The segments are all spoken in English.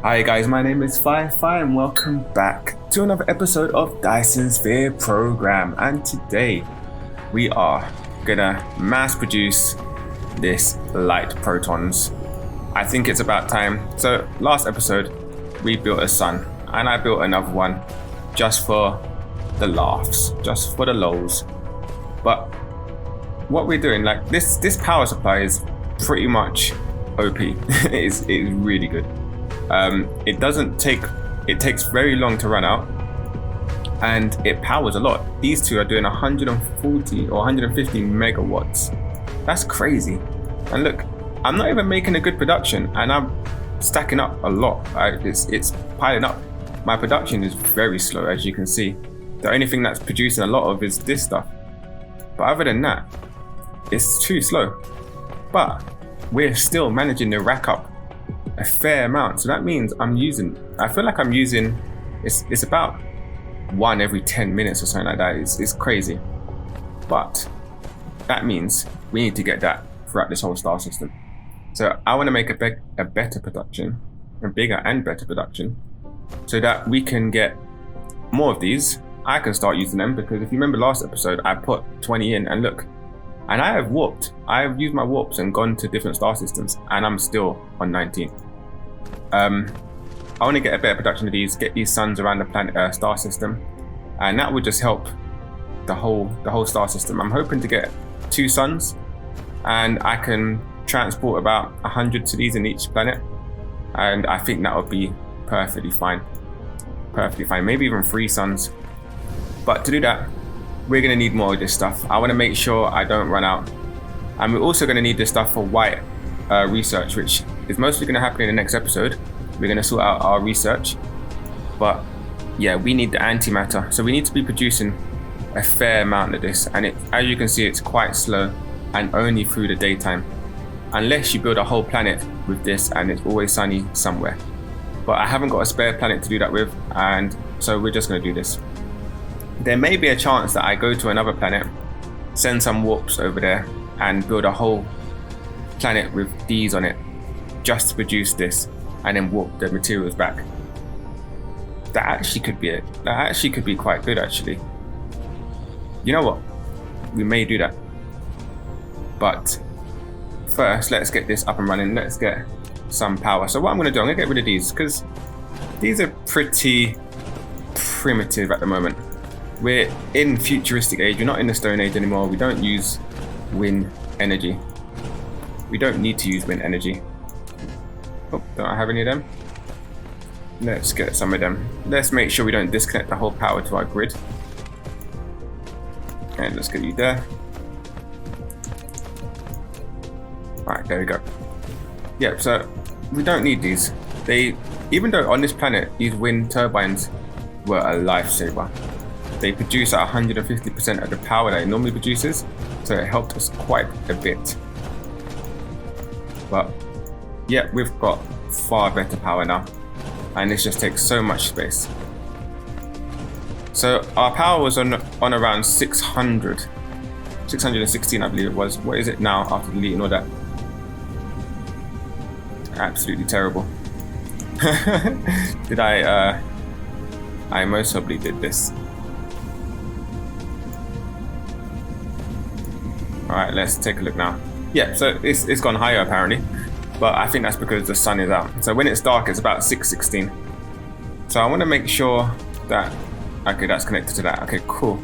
Hi guys, my name is Firefly and welcome back to another episode of Dyson Sphere Program. And today we are gonna mass produce this light protons. I think it's about time. So last episode we built a sun and I built another one just for the laughs, just for the lols. But what we're doing, like this power supply is pretty much OP. It's really good. It takes very long to run out and it powers a lot. These two are doing 140 or 150 megawatts. That's crazy. And look, I'm not even making a good production and I'm stacking up a lot. It's piling up. My production is very slow, as you can see. The only thing that's producing a lot of is this stuff. But other than that, it's too slow. But we're still managing to rack up a fair amount. So that means I feel like I'm using, it's about one every 10 minutes or something like that. It's crazy. But that means we need to get that throughout this whole star system. So I want to make a better production, a bigger and better production, so that we can get more of these. I can start using them because if you remember last episode, I put 20 in and look, and I have warped. I have used my warps and gone to different star systems and I'm still on 19. I want to get a better production of these, get these suns around the planet star system, and that would just help the whole star system. I'm hoping to get 2 suns and I can transport about 100 to these in each planet, and I think that would be perfectly fine, maybe even 3 suns. But to do that, we're going to need more of this stuff. I want to make sure I don't run out, and we're also going to need this stuff for white research, which is mostly going to happen in the next episode. We're going to sort out our research, but yeah, we need the antimatter, so we need to be producing a fair amount of this, and as you can see, it's quite slow and only through the daytime, unless you build a whole planet with this and it's always sunny somewhere. But I haven't got a spare planet to do that with, and so we're just going to do this. There may be a chance that I go to another planet, send some warps over there and build a whole planet with these on it just to produce this, and then warp the materials back. That actually could be it. That actually could be quite good, actually. You know what? We may do that. But first, let's get this up and running. Let's get some power. So what I'm going to do, I'm going to get rid of these because these are pretty primitive at the moment. We're in futuristic age. We're not in the Stone Age anymore. We don't use wind energy. We don't need to use wind energy. Oh, don't I have any of them? Let's get some of them. Let's make sure we don't disconnect the whole power to our grid. And let's get you there. Alright, there we go. Yeah, so we don't need these. Even though on this planet these wind turbines were a lifesaver, they produce at 150% of the power that it normally produces, so it helped us quite a bit. But yeah, we've got far better power now, and this just takes so much space. So our power was on around 616, I believe it was. What is it now after deleting all that? Absolutely terrible. Did I most probably did this. Alright, let's take a look now. Yeah, so it's gone higher apparently, but I think that's because the sun is out. So when it's dark, it's about 616. So I want to make sure that, okay, that's connected to that. Okay, cool.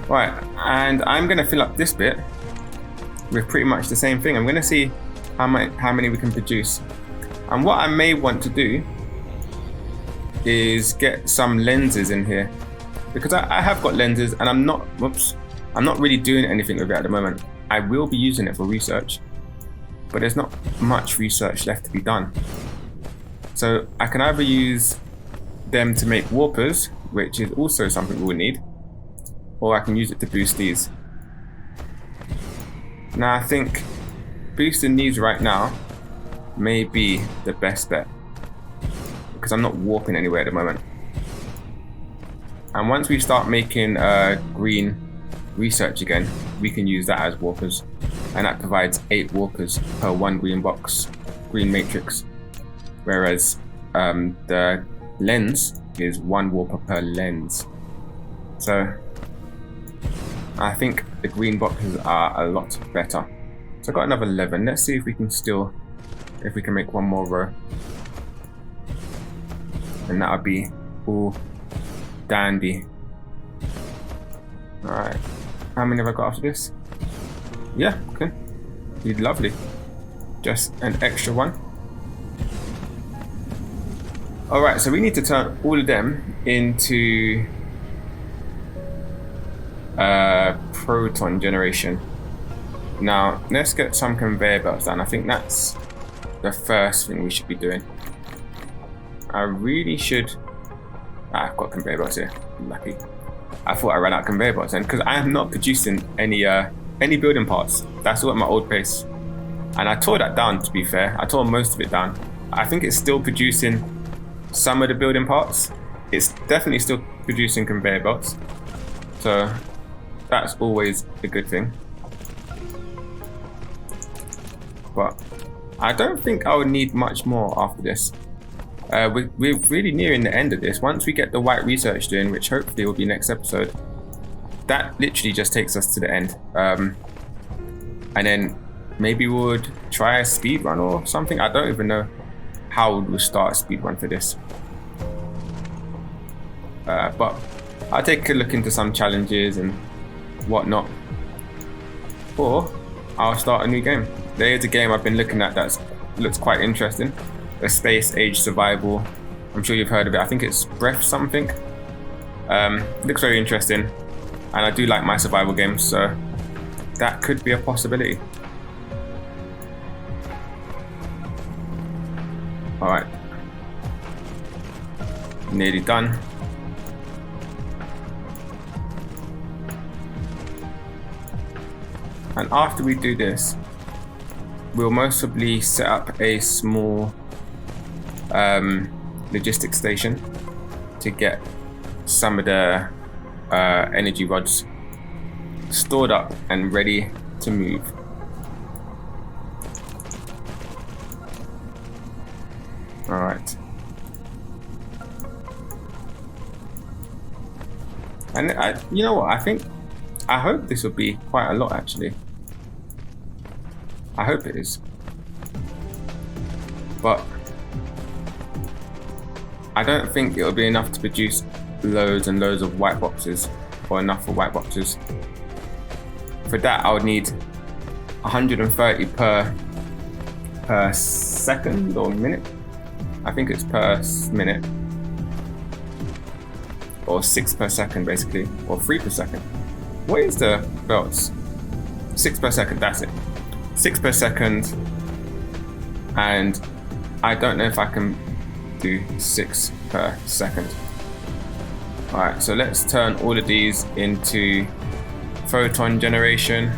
Right, and I'm going to fill up this bit with pretty much the same thing. I'm going to see how many we can produce. And what I may want to do is get some lenses in here, because I have got lenses and I'm not really doing anything with it at the moment. I will be using it for research, but there's not much research left to be done. So I can either use them to make warpers, which is also something we'll need, or I can use it to boost these. Now I think boosting these right now may be the best bet, because I'm not warping anywhere at the moment. And once we start making green research again, we can use that as warpers, and that provides 8 warpers per 1 green box, green matrix. Whereas the lens is 1 warper per lens. So I think the green boxes are a lot better. So I got another 11. Let's see if we can make one more row. And that'll be all dandy. Alright. How many have I got after this? Yeah, okay. Be lovely. Just an extra one. Alright, so we need to turn all of them into proton generation. Now, let's get some conveyor belts done. I think that's the first thing we should be doing. I really should... I've got conveyor belts here. I'm lucky. I thought I ran out of conveyor belts then, because I am not producing any building parts. That's all at my old pace. And I tore that down, to be fair. I tore most of it down. I think it's still producing some of the building parts. It's definitely still producing conveyor belts. So that's always a good thing. But I don't think I would need much more after this. We're really nearing the end of this. Once we get the white research doing, which hopefully will be next episode, that literally just takes us to the end. And then maybe we would try a speed run or something. I don't even know how we'll start a speed run for this. But I'll take a look into some challenges and whatnot. Or I'll start a new game. There is a game I've been looking at that looks quite interesting. A space age survival. I'm sure you've heard of it. I think it's Breath something. Looks very interesting. And I do like my survival games, so that could be a possibility. Alright. Nearly done. And after we do this, we'll most probably set up a small logistics station to get some of the energy rods stored up and ready to move. All right. And you know what? I hope this will be quite a lot actually. I hope it is. But I don't think it'll be enough to produce loads and loads of white boxes, or enough for white boxes. For that, I would need 130 per second or minute. I think it's per minute. Or 6 per second, basically. Or 3 per second. What is the belts? 6 per second, that's it. 6 per second. And I don't know if I can do 6 per second. Alright, so let's turn all of these into photon generation.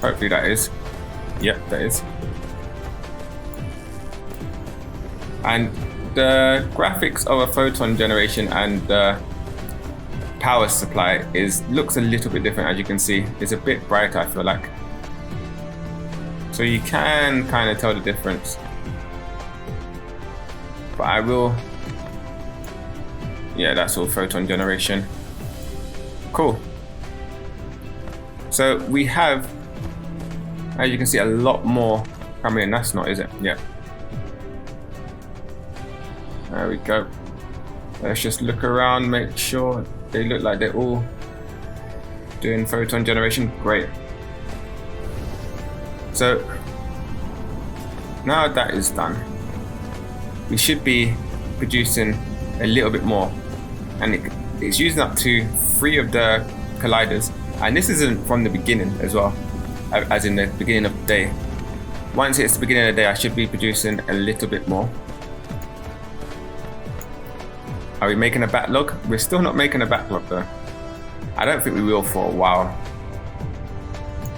Hopefully that is. Yep, that is. And the graphics of a photon generation and the power supply looks a little bit different, as you can see. It's a bit brighter, I feel like. So you can kind of tell the difference. But I will... Yeah, that's all photon generation. Cool. So we have, as you can see, a lot more coming in. That's not, is it? Yeah. There we go. Let's just look around, make sure they look like they're all doing photon generation. Great. So now that is done, we should be producing a little bit more, and it's using up to 3 of the colliders, and this isn't from the beginning as well, as in the beginning of the day. Once it's the beginning of the day, I should be producing a little bit more. Are we making a backlog? We're still not making a backlog though. I don't think we will for a while.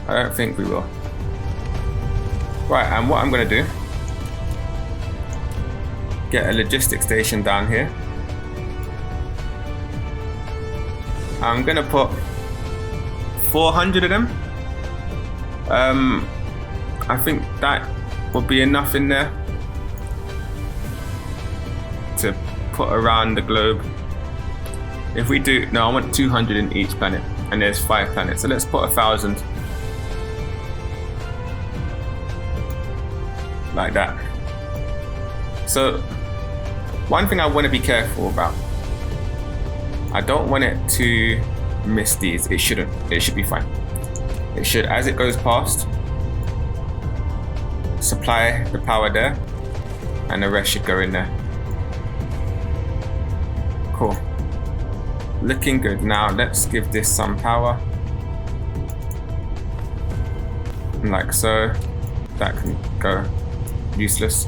I don't think we will. Right, and what I'm going to do, get a logistics station down here. I'm going to put 400 of them. I think that will be enough in there. to put around the globe. If we do, no, I want 200 in each planet, and there's 5 planets, so let's put 1,000 like that. So one thing I want to be careful about, I don't want it to miss these. It shouldn't. It should be fine. It should, as it goes past, supply the power there, and the rest should go in there. Cool. Looking good. Now let's give this some power. Like so. That can go. Useless.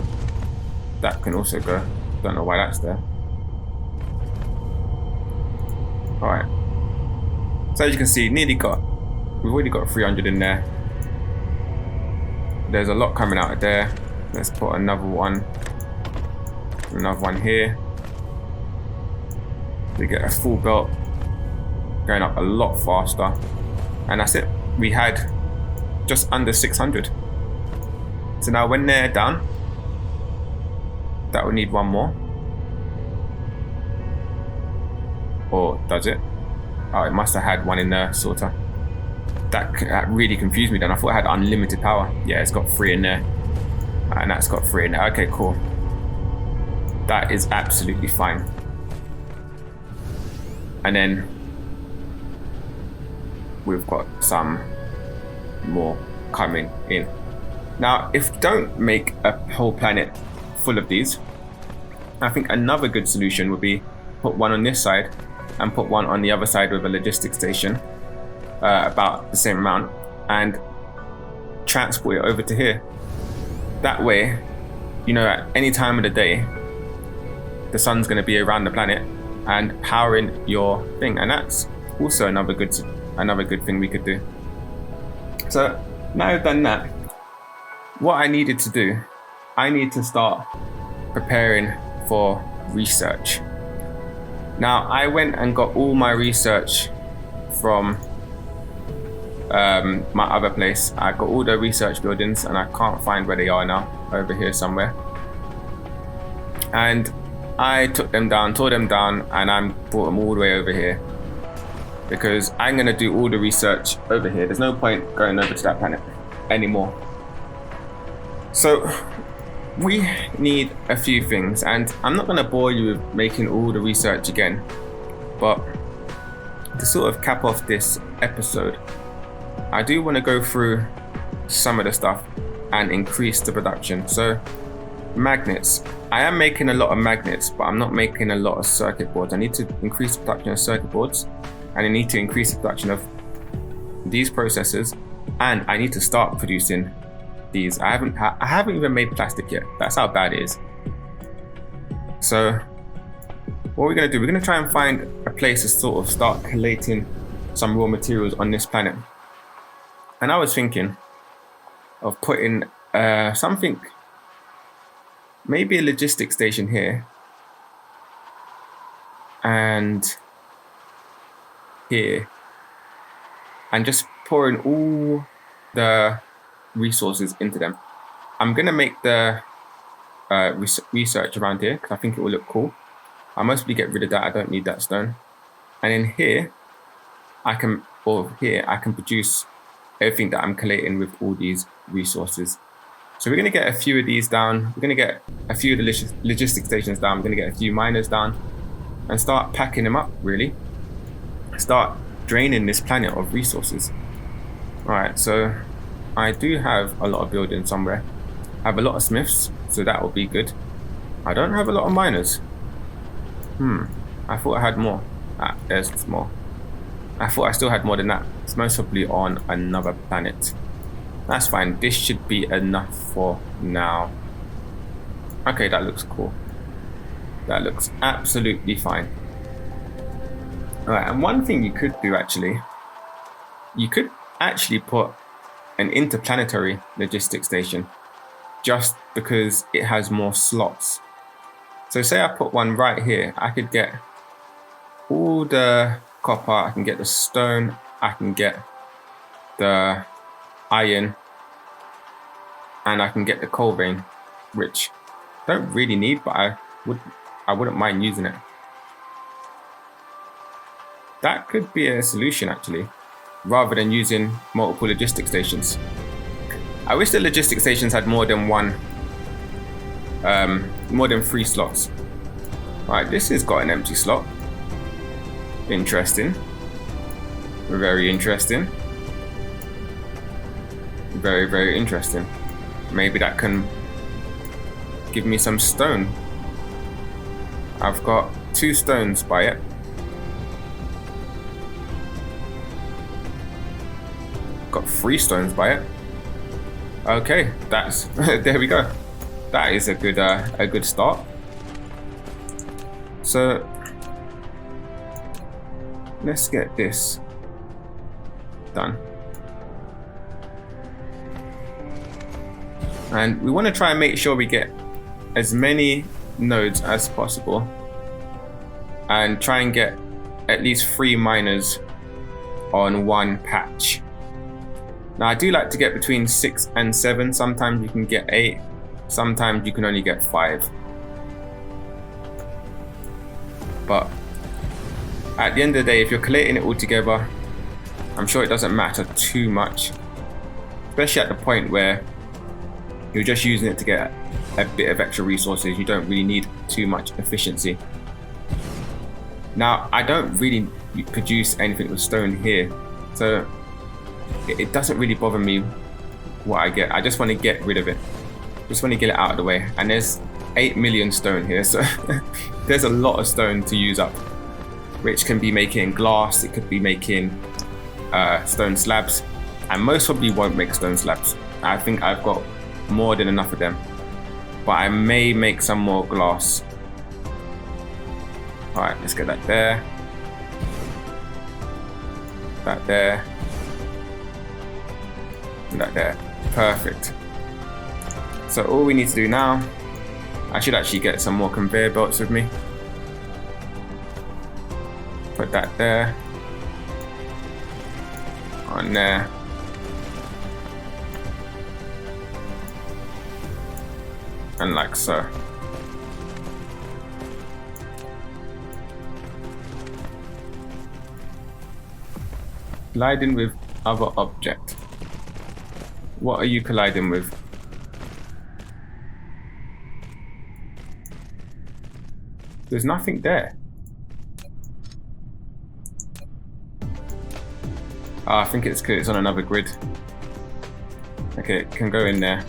That can also go. Don't know why that's there. Alright. So as you can see, we've already got 300 in there. There's a lot coming out of there. Let's put another one here. We get a full belt going up a lot faster, and that's it. We had just under 600. So now when they're down, that will need one more. Or does it? Oh, it must have had one in there, sorta. That really confused me then. I thought it had unlimited power. Yeah, it's got 3 in there. And that's got 3 in there. Okay, cool. That is absolutely fine. And then we've got some more coming in. Now, if you don't make a whole planet full of these, I think another good solution would be put one on this side and put one on the other side with a logistics station, about the same amount, and transport it over to here. That way, you know, at any time of the day, the sun's going to be around the planet and powering your thing, and that's also another good thing we could do. So now I've done that, what I needed to do, I need to start preparing for research. Now I went and got all my research from my other place. I got all the research buildings and I can't find where they are now, over here somewhere. And I took them down, tore them down, and I brought them all the way over here because I'm going to do all the research over here. There's no point going over to that planet anymore. So we need a few things, and I'm not going to bore you with making all the research again, but to sort of cap off this episode, I do want to go through some of the stuff and increase the production. So magnets. I am making a lot of magnets, but I'm not making a lot of circuit boards. I need to increase the production of circuit boards, and I need to increase the production of these processors, and I need to start producing these. I haven't even made plastic yet. That's how bad it is. So what we're going to do, we're going to try and find a place to sort of start collating some raw materials on this planet. And I was thinking of putting something, maybe a logistics station here and here, and just pouring all the resources into them. I'm gonna make the research around here because I think it will look cool. I'll mostly get rid of that. I don't need that stone. And in here, I can produce everything that I'm collating with all these resources. So we're going to get a few of these down. We're going to get a few of the logistic stations down. We're going to get a few miners down and start packing them up, really. Start draining this planet of resources. All right, so I do have a lot of buildings somewhere. I have a lot of smiths, so that will be good. I don't have a lot of miners. I thought I had more. There's more. I thought I still had more than that. It's most probably on another planet. That's fine. This should be enough for now. Okay, that looks cool. That looks absolutely fine. Alright, and one thing you could do actually, you could actually put an interplanetary logistics station just because it has more slots. So say I put one right here, I could get all the copper, I can get the stone, I can get the iron, and I can get the coal vein, which I don't really need, but I would I wouldn't mind using it. That could be a solution actually, rather than using multiple logistic stations. I wish the logistic stations had more than more than 3 slots. Right, this has got an empty slot. Interesting. Very interesting. Very, very interesting. Maybe that can give me some stone. I've got 2 stones by it. Got 3 stones by it. Okay, that's there we go. That is a good start. So let's get this done. And we want to try and make sure we get as many nodes as possible and try and get at least 3 miners on one patch. Now I do like to get between 6 and 7. Sometimes you can get 8, sometimes you can only get 5. But at the end of the day, if you're collating it all together, I'm sure it doesn't matter too much, especially at the point where you're just using it to get a bit of extra resources. You don't really need too much efficiency. Now, I don't really produce anything with stone here, so it doesn't really bother me what I get. I just want to get rid of it. Just want to get it out of the way. And there's 8 million stone here, so there's a lot of stone to use up, which can be making glass, it could be making stone slabs, and most probably won't make stone slabs. I think I've got more than enough of them, but I may make some more glass. All right, let's get that there, that there, and that there. Perfect. So all we need to do now, I should actually get some more conveyor belts with me. Put that there, on there, and like so. Colliding with other object. What are you colliding with? There's nothing there. Oh, I think it's because it's on another grid. Okay, it can go in there.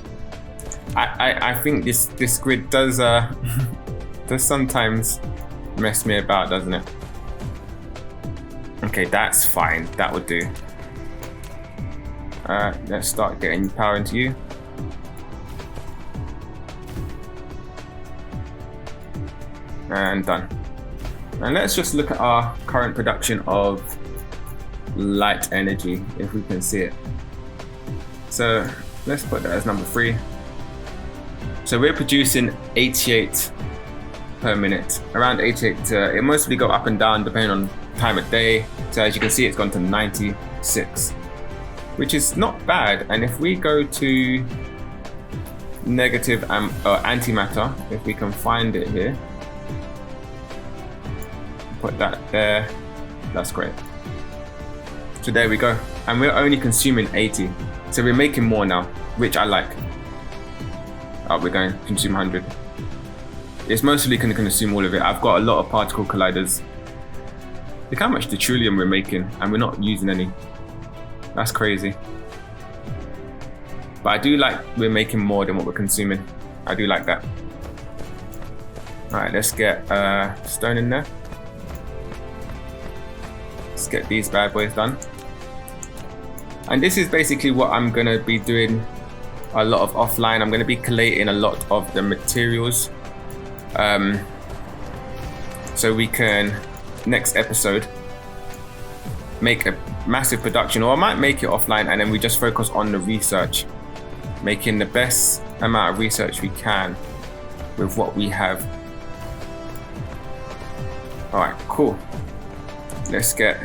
I think this grid does does sometimes mess me about, doesn't it? Okay, that's fine. That would do. Let's start getting power into you. And done. And let's just look at our current production of light energy, if we can see it. So let's put that as number 3. So we're producing 88 per minute, around 88. It mostly go up and down depending on time of day. So as you can see, it's gone to 96, which is not bad. And if we go to negative antimatter, if we can find it here, put that there, that's great. So there we go, and we're only consuming 80, so we're making more now, which I like. Oh, we're going to consume 100. It's mostly going to consume all of it. I've got a lot of particle colliders. Look how much deuterium we're making, and we're not using any. That's crazy. But I do like we're making more than what we're consuming. I do like that. All right, let's get stone in there. Let's get these bad boys done. And this is basically what I'm going to be doing a lot of offline. I'm going to be collating a lot of the materials. So we can, next episode, make a massive production, or I might make it offline and then we just focus on the research, making the best amount of research we can with what we have. All right, cool. Let's get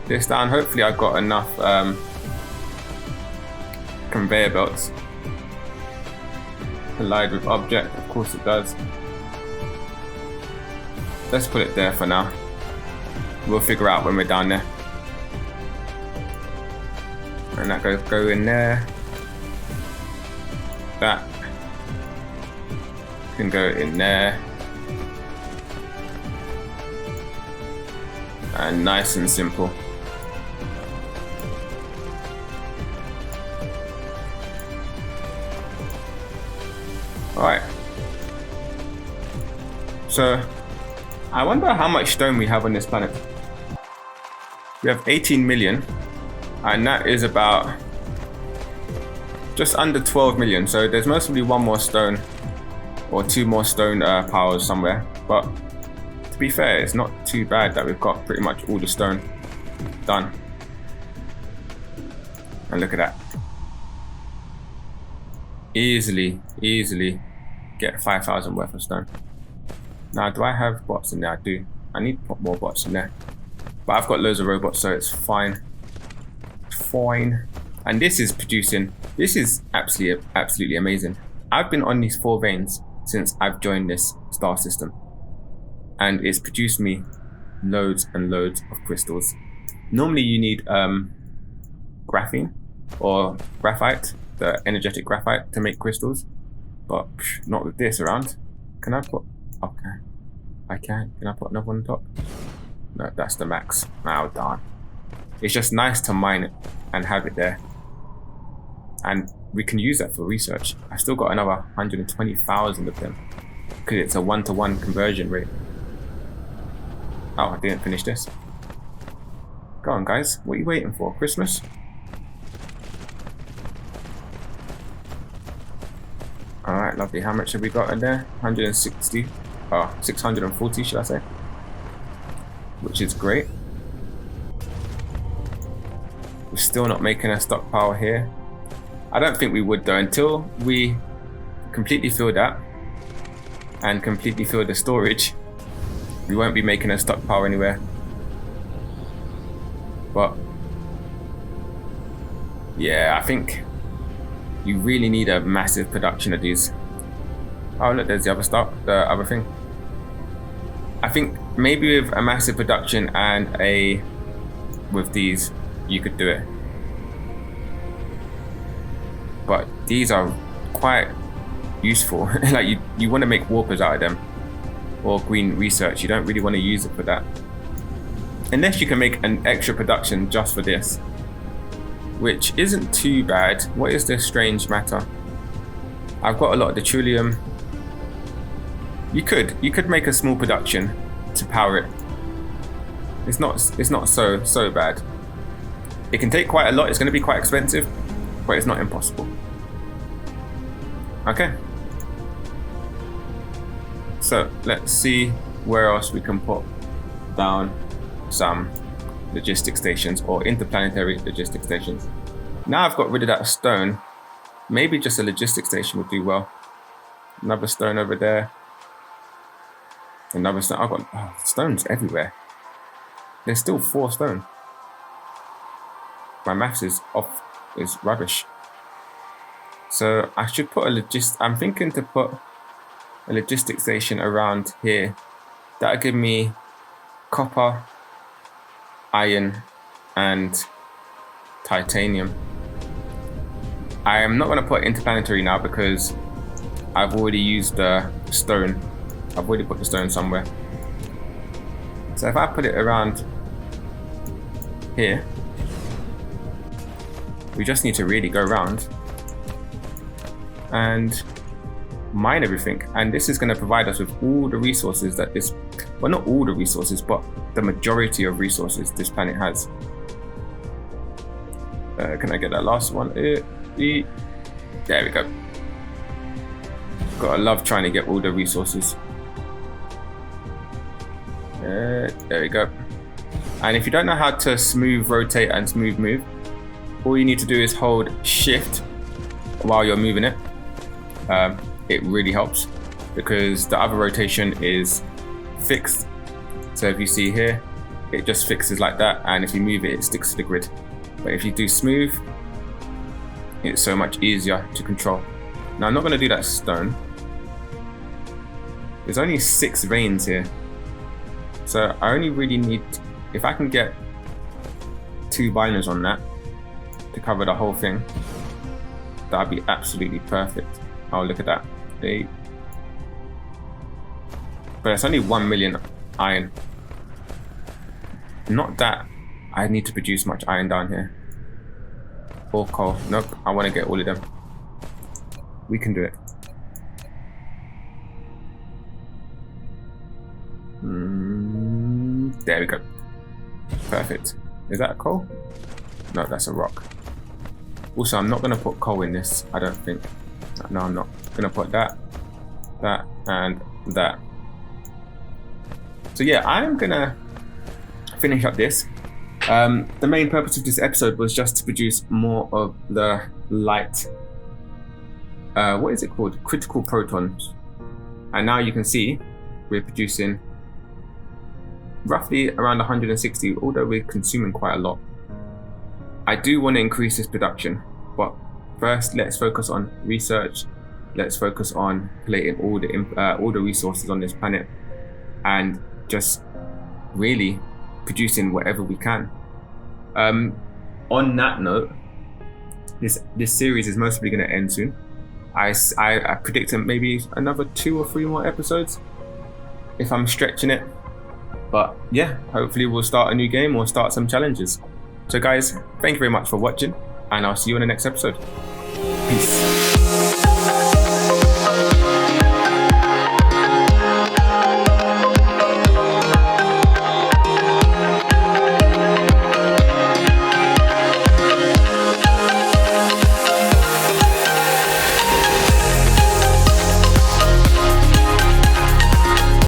this down. Hopefully I've got enough conveyor belts. Collide with object, of course it does. let's put it there for now. We'll figure out when we're down there. And that go in there. That can go in there. And nice and simple. Alright. So, I wonder how much stone we have on this planet. We have 18 million, and that is about just under 12 million. So there's mostly one more stone or two more stone piles somewhere. But to be fair, it's not too bad that we've got pretty much all the stone done. And look at that. Easily get 5,000 worth of stone. Now, do I have bots in there? I do. I need to put more bots in there. But I've got loads of robots, so it's fine. It's fine. And this is producing, this is absolutely amazing. I've been on these 4 veins since I've joined this star system. And it's produced me loads and loads of crystals. Normally you need graphene or graphite, the energetic graphite, to make crystals. But not with this around. Can I put, okay. I can I put another one on top? No, that's the max. Oh, darn. It's just nice to mine it and have it there. And we can use that for research. I've still got another 120,000 of them because it's a 1-to-1 conversion rate. Oh, I didn't finish this. Go on, guys. What are you waiting for? Christmas? Alright, lovely. How much have we got in there? 160. Oh, 640, should I say? Which is great. We're still not making a stockpile here. I don't think we would though, until we completely fill that and completely fill the storage. We won't be making a stockpile anywhere. But yeah, I think you really need a massive production of these. Oh look, there's the other thing. I think maybe with a massive production and with these, you could do it. But these are quite useful. Like you want to make warpers out of them, or green research. You don't really want to use it for that, unless you can make an extra production just for this, which isn't too bad. What is this strange matter? I've got a lot of the Trillium. You could make a small production to power it. It's not so bad. It can take quite a lot. It's going to be quite expensive, but it's not impossible. Okay. So let's see where else we can put down some logistic stations or interplanetary logistic stations. Now I've got rid of that stone. Maybe just a logistic station would do well. Another stone over there. Another stone. I've got stones everywhere. There's still 4 stone. My maths is off, is rubbish. So I should put I'm thinking to put a logistic station around here. That'll give me copper, iron, and titanium. I am not going to put interplanetary now because I've already used the stone. I've already put the stone somewhere. So if I put it around here, we just need to really go around and mine everything. And this is going to provide us with all the resources that this, well, not all the resources, but the majority of resources this planet has. Can I get that last one? There we go. Gotta love trying to get all the resources. There we go. And if you don't know how to smooth rotate and smooth move, all you need to do is hold shift while you're moving it. It really helps because the other rotation is fixed. So if you see here, it just fixes like that, and if you move it, it sticks to the grid. But if you do smooth, it's so much easier to control. Now I'm not going to do that stone. There's only 6 veins here. So I only really need, if I can get 2 binaries on that to cover the whole thing, that'd be absolutely perfect. Oh, look at that. But it's only 1 million iron. Not that I need to produce much iron down here. Or coal. Nope, I want to get all of them. We can do it. There we go. Perfect. Is that coal? No, that's a rock. Also, I'm not going to put coal in this, I don't think. No, I'm not. Going to put that, that, and that. So yeah, I'm going to finish up this. The main purpose of this episode was just to produce more of the light, what is it called? Critical protons. And now you can see we're producing roughly around 160, although we're consuming quite a lot. I do want to increase this production, but first let's focus on research. Let's focus on collating all the resources on this planet and just really producing whatever we can. On that note, this series is mostly going to end soon. I predict maybe another 2 or 3 more episodes if I'm stretching it. But yeah, hopefully we'll start a new game or start some challenges. So guys, thank you very much for watching, and I'll see you in the next episode. Peace.